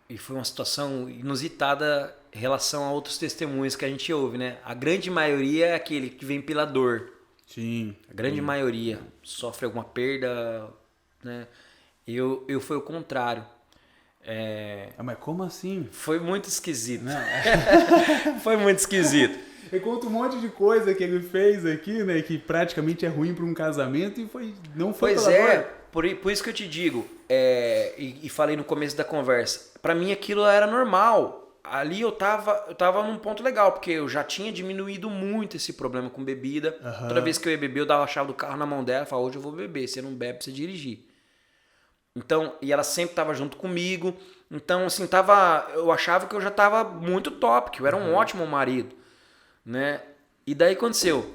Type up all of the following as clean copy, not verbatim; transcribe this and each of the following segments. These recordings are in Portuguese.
E foi uma situação inusitada em relação a outros testemunhos que a gente ouve, né? A grande maioria é aquele que vem pela dor. Sim. A grande maioria sofre alguma perda, né? Eu foi o contrário. Mas como assim? Foi muito esquisito. Não. Foi muito esquisito. Ele conta um monte de coisa que ele fez aqui, né? Que praticamente é ruim para um casamento e não foi Pois pela é, dor. por isso que eu te digo, e falei no começo da conversa, pra mim aquilo era normal. Ali eu tava num ponto legal, porque eu já tinha diminuído muito esse problema com bebida. Aham. Toda vez que eu ia beber, eu dava a chave do carro na mão dela e falava, hoje eu vou beber, você não bebe, você dirigir. Então, e ela sempre tava junto comigo. Então, assim, eu achava que eu já tava muito top, que eu era um ótimo marido, né? E daí aconteceu,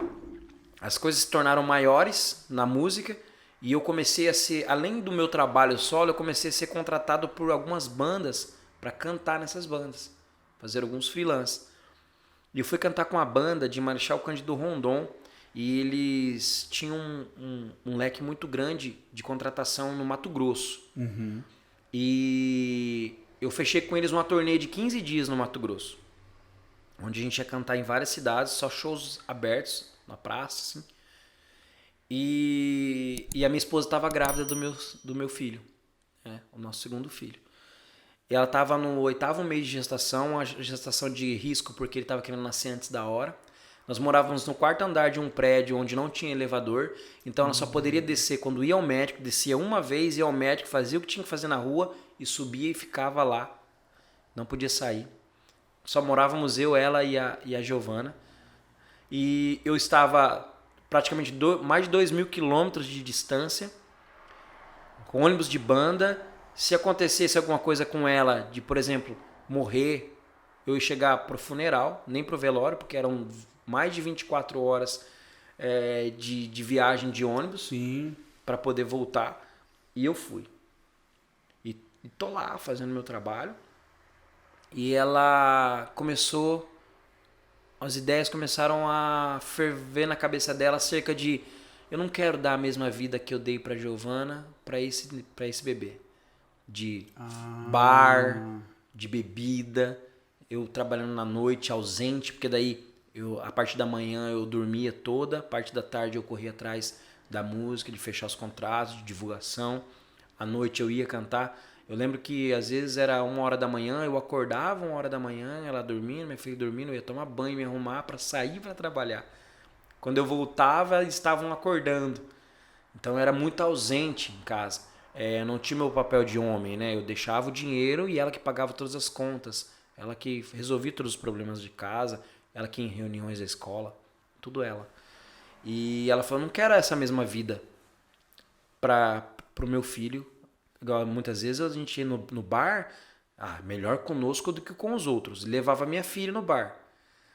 as coisas se tornaram maiores na música e eu comecei a ser, além do meu trabalho solo, eu comecei a ser contratado por algumas bandas para cantar nessas bandas, fazer alguns freelance. E eu fui cantar com a banda de Marechal Cândido Rondon e eles tinham um leque muito grande de contratação no Mato Grosso. E eu fechei com eles uma turnê de 15 dias no Mato Grosso, onde a gente ia cantar em várias cidades, só shows abertos, na praça, assim. E a minha esposa estava grávida do meu filho, né? O nosso segundo filho. E ela estava no 8º mês de gestação, a gestação de risco, porque ele estava querendo nascer antes da hora. Nós morávamos no 4º andar de um prédio onde não tinha elevador, então ela só poderia descer quando ia ao médico, descia uma vez, ia ao médico, fazia o que tinha que fazer na rua e subia e ficava lá. Não podia sair. Só morávamos eu, ela e a Giovana. E eu estava praticamente mais de 2.000 quilômetros de distância, com ônibus de banda. Se acontecesse alguma coisa com ela, de, por exemplo, morrer, eu ia chegar pro funeral, nem pro velório, porque eram mais de 24 horas de viagem de ônibus Sim. para poder voltar. E eu fui. E tô lá fazendo meu trabalho. E ela começou, as ideias começaram a ferver na cabeça dela acerca de eu não quero dar a mesma vida que eu dei pra Giovana pra esse bebê. De bar, de bebida, eu trabalhando na noite, ausente, porque daí a parte da manhã eu dormia toda, a parte da tarde eu corria atrás da música, de fechar os contratos, de divulgação. À noite eu ia cantar. Eu lembro que às vezes era 1h da manhã, eu acordava 1h da manhã, ela dormindo, minha filha dormindo, eu ia tomar banho, me arrumar para sair para trabalhar. Quando eu voltava, eles estavam acordando. Então eu era muito ausente em casa. Não tinha meu papel de homem, né? Eu deixava o dinheiro e ela que pagava todas as contas. Ela que resolvia todos os problemas de casa. Ela que ia em reuniões da escola. Tudo ela. E ela falou, não quero essa mesma vida pro meu filho. Igual, muitas vezes a gente ia no bar, melhor conosco do que com os outros. Levava minha filha no bar.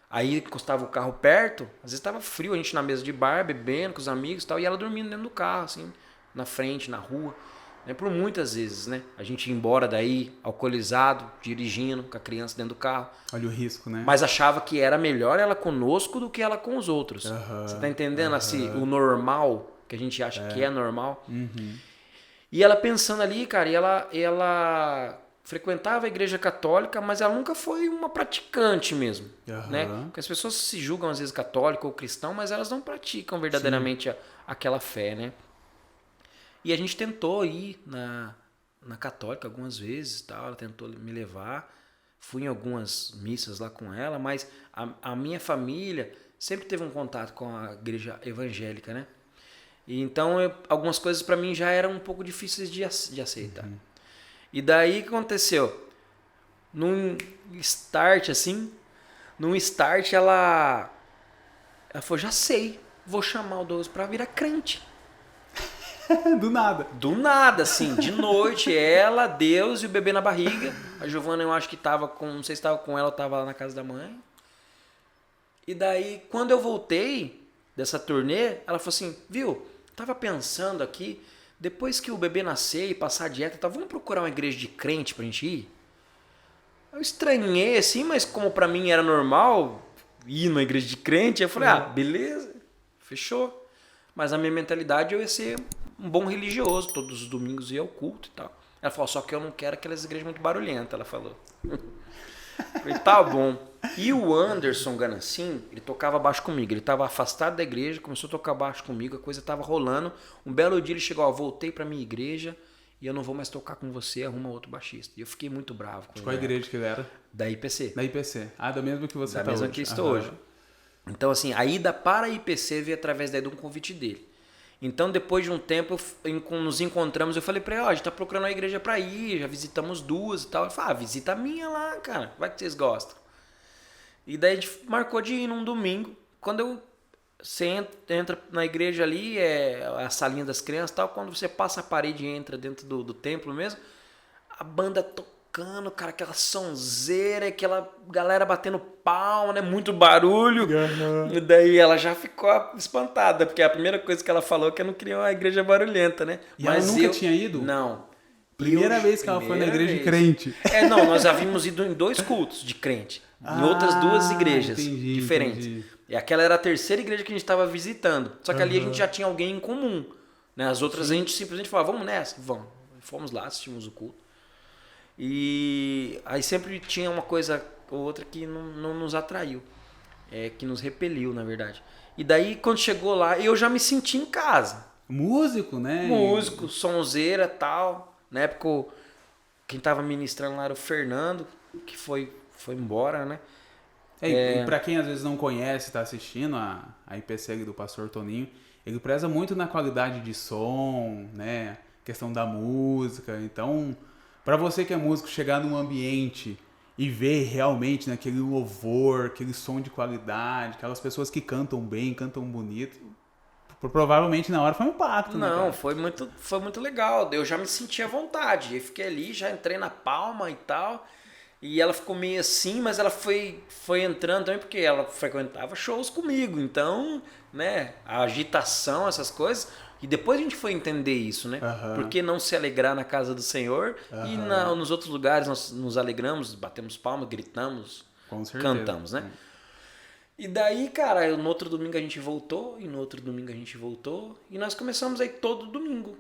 Aí encostava o carro perto, às vezes estava frio, a gente na mesa de bar, bebendo com os amigos e tal, e ela dormindo dentro do carro, assim, na frente, na rua. Né? Por muitas vezes, né? A gente ia embora daí, alcoolizado, dirigindo, com a criança dentro do carro. Olha o risco, né? Mas achava que era melhor ela conosco do que ela com os outros. Você tá entendendo, assim, o normal, que a gente acha que é normal? E ela pensando ali, cara, e ela frequentava a igreja católica, mas ela nunca foi uma praticante mesmo, né? Porque as pessoas se julgam às vezes católico ou cristão, mas elas não praticam verdadeiramente aquela fé, né? E a gente tentou ir na católica algumas vezes, tal, ela tentou me levar, fui em algumas missas lá com ela, mas a minha família sempre teve um contato com a igreja evangélica, né? E então algumas coisas para mim já eram um pouco difíceis de aceitar. E daí o que aconteceu? Num start ela falou, já sei, vou chamar o Douglas pra virar crente. Do nada. Do nada, assim, de noite, ela, Deus e o bebê na barriga. A Giovana eu acho que não sei se estava com ela ou estava lá na casa da mãe. E daí, quando eu voltei dessa turnê, ela falou assim, viu, tava pensando aqui, depois que o bebê nascer e passar a dieta, vamos procurar uma igreja de crente pra gente ir? Eu estranhei assim, mas como pra mim era normal ir numa igreja de crente, eu falei, beleza, fechou. Mas a minha mentalidade eu ia ser um bom religioso, todos os domingos ia ao culto e tal. Ela falou, só que eu não quero aquelas igrejas muito barulhentas, ela falou. Falei, tá bom. E o Anderson Ganassim, ele tocava baixo comigo. Ele estava afastado da igreja, começou a tocar baixo comigo, a coisa estava rolando. Um belo dia ele chegou, ó, voltei pra minha igreja e eu não vou mais tocar com você, arruma outro baixista. E eu fiquei muito bravo com ele. Qual igreja que ele era? Da IPC. Da IPC. Ah, da mesma que você Da tá mesma hoje. que estou hoje. Então, assim, a ida para a IPC veio através daí de um convite dele. Então, depois de um tempo, nos encontramos, eu falei pra ele, ó, a gente tá procurando uma igreja pra ir, já visitamos 2 e tal. Ele falou, visita a minha lá, cara, vai que vocês gostam. E daí a gente marcou de ir num domingo. Quando você entra na igreja ali, é a salinha das crianças e tal, quando você passa a parede e entra dentro do templo mesmo, a banda tocando, cara, aquela sonzeira, aquela galera batendo palma, né? Muito barulho. E daí ela já ficou espantada, porque a primeira coisa que ela falou é que eu não queria uma igreja barulhenta, né? E ela nunca tinha ido? Não. Primeira vez que ela foi na igreja de crente. Não, nós havíamos ido em 2 cultos de crente. Em outras 2 igrejas diferentes. Entendi. E aquela era a terceira igreja que a gente estava visitando. Só que ali a gente já tinha alguém em comum. Né? As outras a gente simplesmente falava, vamos nessa? Vamos. Fomos lá, assistimos o culto. E aí sempre tinha uma coisa ou outra que não nos atraiu. Que nos repeliu, na verdade. E daí, quando chegou lá, eu já me senti em casa. Músico, né? Músico, sonzeira e tal. Na época, quem tava ministrando lá era o Fernando, que foi embora, né? E pra quem às vezes não conhece, tá assistindo a IPC do Pastor Toninho, ele preza muito na qualidade de som, né? Questão da música. Então, pra você que é músico, chegar num ambiente e ver realmente naquele louvor, aquele som de qualidade, aquelas pessoas que cantam bem, cantam bonito, provavelmente na hora foi um impacto, né? Não, foi muito legal. Eu já me senti à vontade. Eu fiquei ali, já entrei na palma e tal. E ela ficou meio assim, mas ela foi entrando também porque ela frequentava shows comigo. Então, né, a agitação, essas coisas. E depois a gente foi entender isso, né? Por que não se alegrar na casa do Senhor? E nos outros lugares nós nos alegramos, batemos palmas, gritamos, cantamos, né? E daí, cara, no outro domingo a gente voltou, e no outro domingo a gente voltou. E nós começamos aí todo domingo.